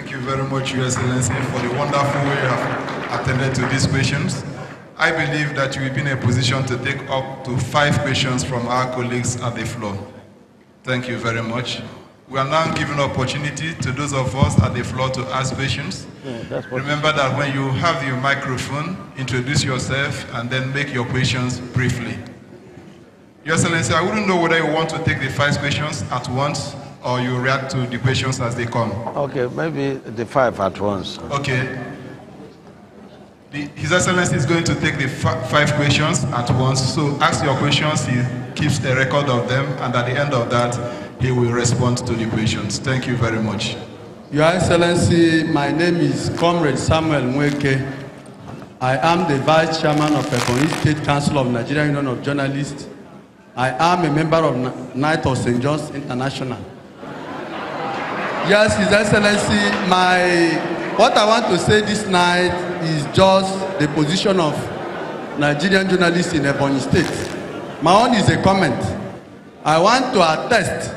Thank you very much, Your Excellency, for the wonderful way you have attended to these questions. I believe that you will be in a position to take up to 5 questions from our colleagues at the floor. Thank you very much. We are now giving opportunity to those of us at the floor to ask questions. Remember that when you have your microphone, introduce yourself and then make your questions briefly. Your Excellency, I wouldn't know whether you want to take the 5 questions at once or you react to the questions as they come. Okay, maybe the 5 at once. Okay. His Excellency is going to take the 5 questions at once. So ask your questions, he keeps a record of them, and at the end of that, he will respond to the questions. Thank you very much. Your Excellency, my name is Comrade Samuel Mweke. I am the Vice Chairman of Ebonyi State Council of Nigeria Union of Journalists. I am a member of Knight of St. John's International. Yes, His Excellency, what I want to say this night is just the position of Nigerian journalists in Ebonyi State. My own is a comment. I want to attest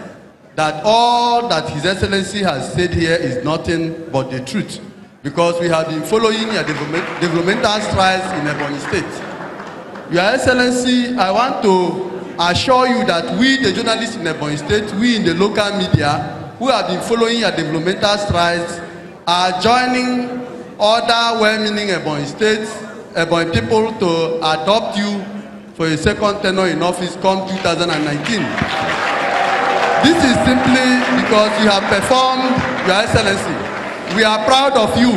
that all that His Excellency has said here is nothing but the truth, because we have been following a developmental strides in Ebonyi State. Your Excellency, I want to assure you that we, the journalists in Ebonyi State, we in the local media, who have been following a developmental strides, are joining other well-meaning Ebonyi State, Ebonyi people to adopt you for a second tenure in office come 2019. This is simply because you have performed, Your Excellency. We are proud of you.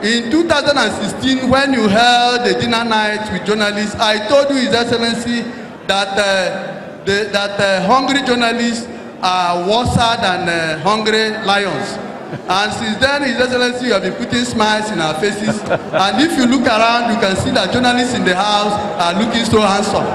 In 2016, when you held a dinner night with journalists, I told you, His Excellency, that hungry journalists are worse than hungry lions. And since then, His Excellency, you have been putting smiles in our faces. And if you look around, you can see that journalists in the house are looking so handsome.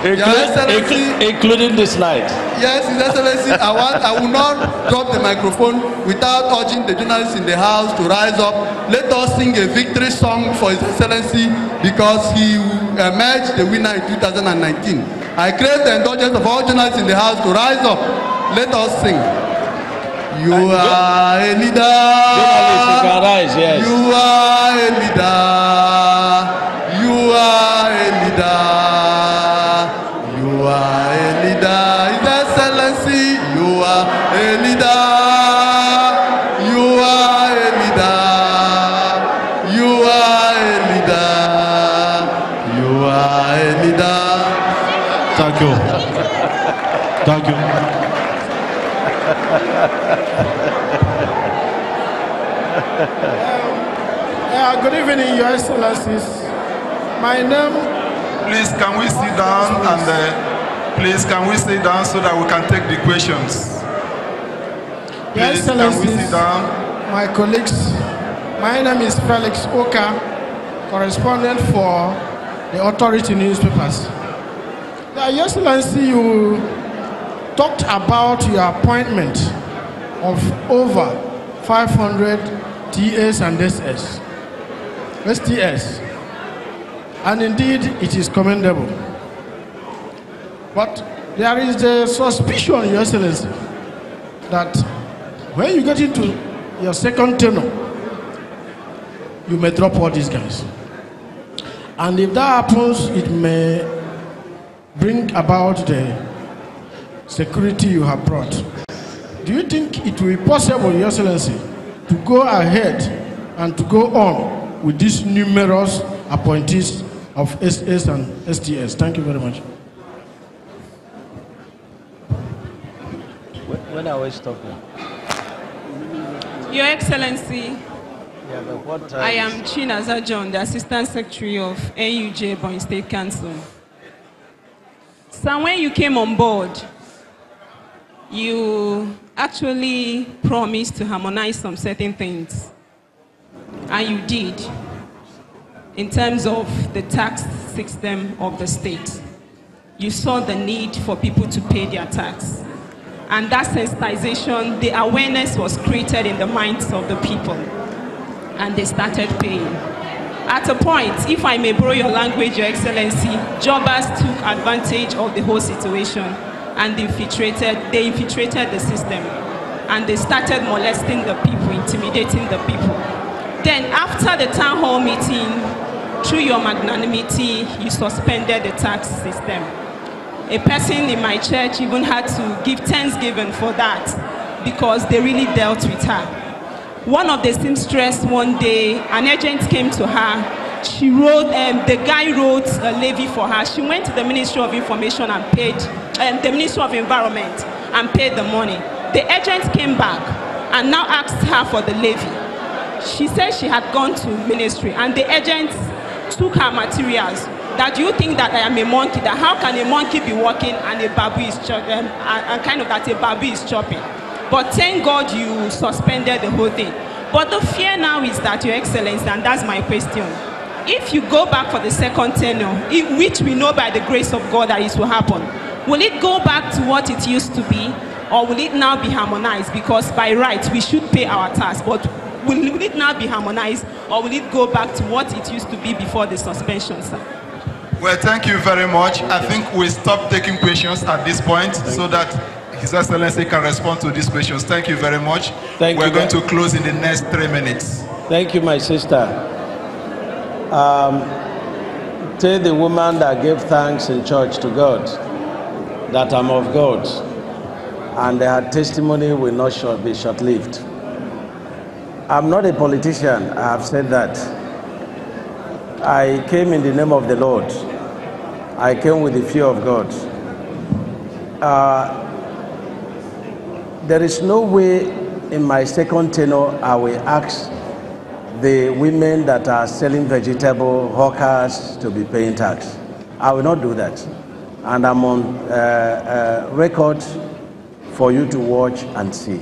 Including the slide. Yes, His Excellency, I will not drop the microphone without urging the journalists in the house to rise up. Let us sing a victory song for His Excellency, because he will emerge the winner in 2019. I crave the indulgence of all journalists in the house to rise up. Let us sing. You are a leader. Journalists, you can rise, yes. You are a leader. You are a leader. You are a leader. His Excellency, you are a leader. You are a leader. You are a leader. You are a leader. Thank you. Thank you. Good evening, Your Excellencies. My name. Please, can we sit down please, can we sit down so that we can take the questions? Please, can we sit down? My colleagues, my name is Felix Oka, correspondent for the Authority newspapers. Your Excellency, you talked about your appointment of over 500 TAs and STS. And indeed, it is commendable. But there is a suspicion, Your Excellency, that when you get into your second tenure, you may drop all these guys. And if that happens, it may bring about the security you have brought. Do you think it will be possible, Your Excellency, to go ahead and to go on with these numerous appointees of SS and STS? Thank you very much. When are we stopping? Your Excellency, I am Chinaza John, the Assistant Secretary of NUJ Ebonyi State Council. So when you came on board, you actually promised to harmonize some certain things. And you did, in terms of the tax system of the state. You saw the need for people to pay their tax. And that sensitization, the awareness was created in the minds of the people. And they started paying. At a point, if I may borrow your language, Your Excellency, jobbers took advantage of the whole situation and they infiltrated the system. and they started molesting the people, intimidating the people. Then after the town hall meeting, through your magnanimity, you suspended the tax system. A person in my church even had to give thanksgiving for that because they really dealt with her. One of the seamstress one day, an agent came to her. She wrote, the guy wrote a levy for her. She went to the Ministry of Information and paid, the Ministry of Environment and paid the money. The agent came back and now asked her for the levy. She said she had gone to ministry and the agent took her materials. That you think that I am a monkey, that how can a monkey be walking and a babu is chopping, and kind of that a babu is chopping. But thank God you suspended the whole thing. But the fear now is that, Your Excellency, and that's my question, if you go back for the second tenure, which we know by the grace of God that it will happen, will it go back to what it used to be, or will it now be harmonized? Because by right, we should pay our tax, but will it now be harmonized, or will it go back to what it used to be before the suspension, sir? Well, thank you very much. I think we stop taking questions at this point so that His Excellency can respond to these questions. Thank you very much. We're going to close in the next 3 minutes. Thank you, my sister. Tell the woman that gave thanks in church to God that I'm of God, and her testimony will not be short-lived. I'm not a politician. I have said that. I came in the name of the Lord. I came with the fear of God. There is no way in my second tenure I will ask the women that are selling vegetable hawkers to be paying tax. I will not do that. And I'm on record for you to watch and see.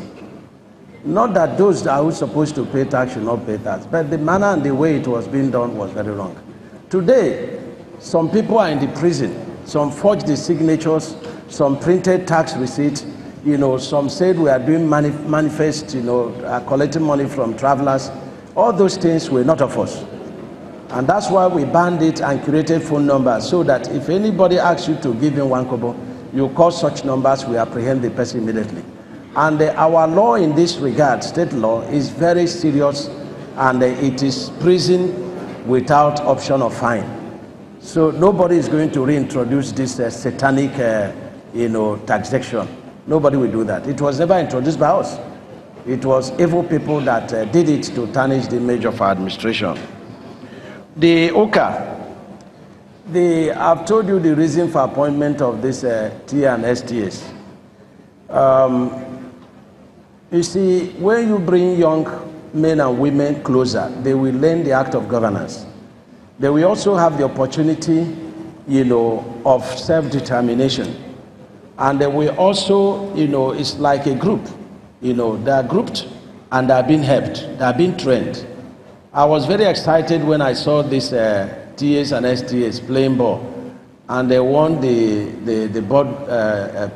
Not that those that are supposed to pay tax should not pay tax, but the manner and the way it was being done was very wrong. Today, some people are in the prison. Some forged the signatures, some printed tax receipts. Some said we are doing manifest, collecting money from travelers. All those things were not of us. And that's why we banned it and created phone numbers so that if anybody asks you to give in 1 kobo, you call such numbers, we apprehend the person immediately. And our law in this regard, state law, is very serious, and it is prison without option of fine. So nobody is going to reintroduce this satanic, taxation. Nobody will do that. It was never introduced by us. It was evil people that did it to tarnish the image of our administration. The OCA, I've told you the reason for appointment of this T and STS. You see, when you bring young men and women closer, they will learn the act of governance. They will also have the opportunity, of self-determination. And they will also, it's like a group. They are grouped and they are being helped. They are being trained. I was very excited when I saw this TS and STS playing ball, and they won the board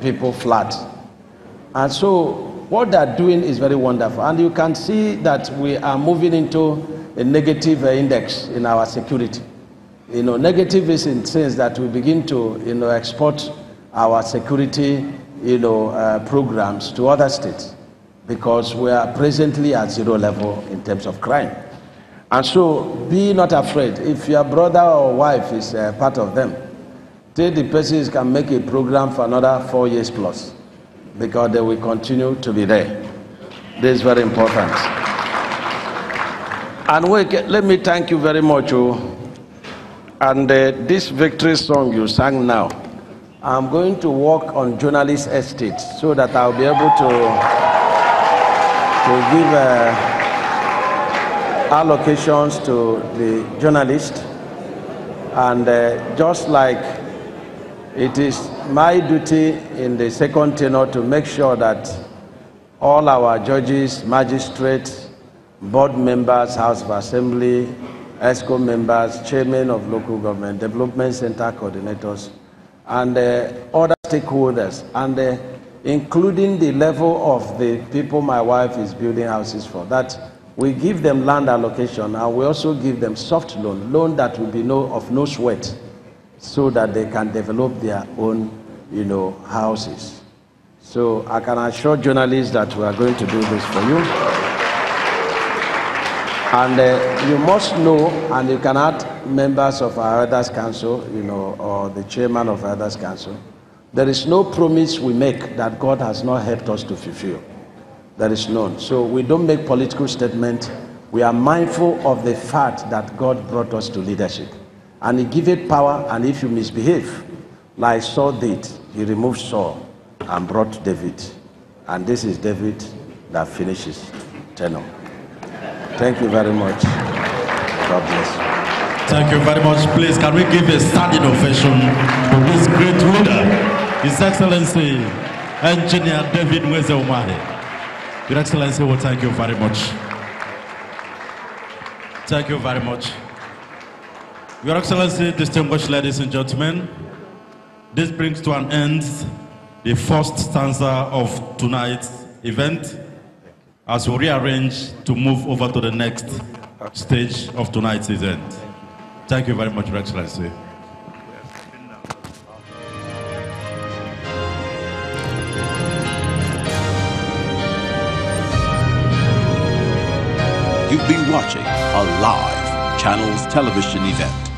people flat. And so what they're doing is very wonderful. And you can see that we are moving into a negative index in our security. Negative is in the sense that we begin to, export our security, programs to other states because we are presently at 0 level in terms of crime. And so be not afraid. If your brother or wife is part of them, tell the persons can make a program for another 4 years plus, because they will continue to be there. This is very important. And let me thank you very much. And this victory song you sang now, I'm going to work on journalist estates so that I'll be able to give allocations to the journalists. And just like it is my duty in the second tenure to make sure that all our judges, magistrates, board members, House of Assembly, ESCO members, chairmen of local government, development center coordinators, and other stakeholders, and including the level of the people my wife is building houses for, that we give them land allocation, and we also give them soft loan that will be of no sweat, so that they can develop their own, houses. So I can assure journalists that we are going to do this for you. And you must know, and you can add members of our Elders Council, or the chairman of Elders Council. There is no promise we make that God has not helped us to fulfill. There is none. So we don't make political statements. We are mindful of the fact that God brought us to leadership. And he gave it power, and if you misbehave, like Saul did, he removed Saul and brought David. And this is David that finishes tenure. Thank you very much. God bless you. Thank you very much. Please, can we give a standing ovation for this great leader, His Excellency, Engineer David Umahi. Your Excellency, well, thank you very much. Thank you very much. Your Excellency, distinguished ladies and gentlemen, this brings to an end the first stanza of tonight's event as we rearrange to move over to the next stage of tonight's event. Thank you very much, Your Excellency. You've been watching a live Channels Television event.